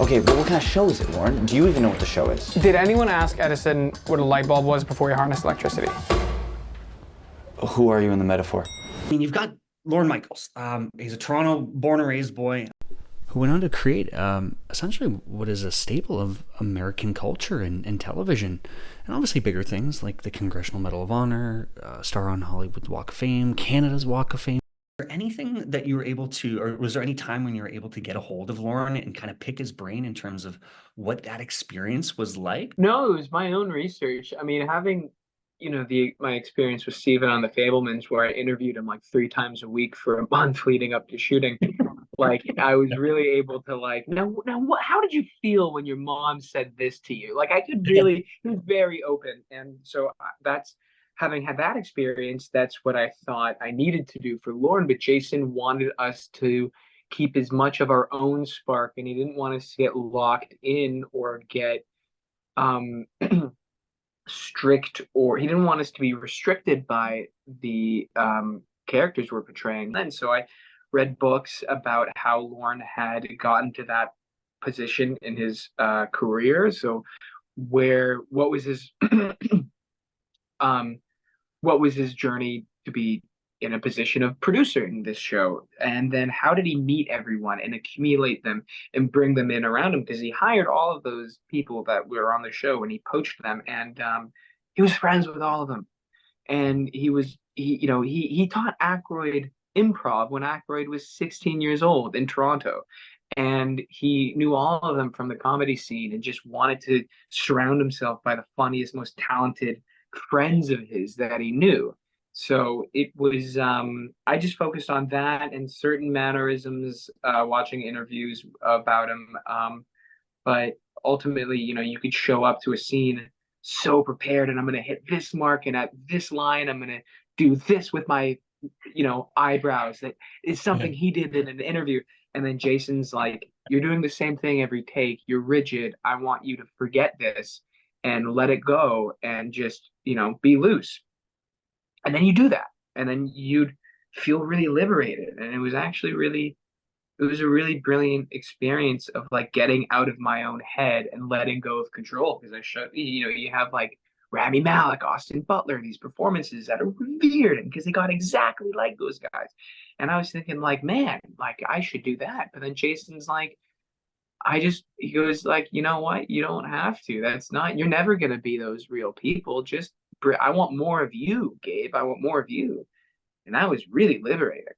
Okay, but what kind of show is it, Lauren? Do you even know what the show is? Did anyone ask Edison what a light bulb was before he harnessed electricity? Who are you in the metaphor? I mean, you've got Lorne Michaels. He's a Toronto born and raised boy who went on to create essentially what is a staple of American culture and television. And obviously bigger things like the Congressional Medal of Honor, star on Hollywood's Walk of Fame, Canada's Walk of Fame. Was there anything that you were able to, or was there any time when you were able to get a hold of Lorne and kind of pick his brain in terms of what that experience was like? No, it was my own research. I mean, having, my experience with Steven on The Fabelmans, where I interviewed him like 3 times a week for a month leading up to shooting. Like, I was really able to how did you feel when your mom said this to you? Like, I could really, he was very open. And so having had that experience, that's what I thought I needed to do for Lorne. But Jason wanted us to keep as much of our own spark, and he didn't want us to get locked in or get strict, or he didn't want us to be restricted by the characters we're portraying. And so I read books about how Lorne had gotten to that position in his career. So what was his what was his journey to be in a position of producing this show, and then how did he meet everyone and accumulate them and bring them in around him, because he hired all of those people that were on the show and he poached them, and he was friends with all of them. And he taught Aykroyd improv when Aykroyd was 16 years old in Toronto, and he knew all of them from the comedy scene and just wanted to surround himself by the funniest, most talented friends of his that he knew. So it was, I just focused on that and certain mannerisms, watching interviews about him. But ultimately, you could show up to a scene so prepared, and I'm going to hit this mark, and at this line, I'm going to do this with my, eyebrows. That is something he did in an interview. And then Jason's like, you're doing the same thing every take. You're rigid. I want you to forget this and let it go and just, be loose. And then you do that, and then you'd feel really liberated. And it was actually it was a really brilliant experience of like getting out of my own head and letting go of control. Because you have like Rami Malek, Austin Butler, these performances that are revered, and because they got exactly like those guys. And I was thinking like, man, like I should do that. But then Jason's like, he goes like, you know what? You don't have to. You're never going to be those real people. I want more of you, Gabe. I want more of you. And that was really liberating.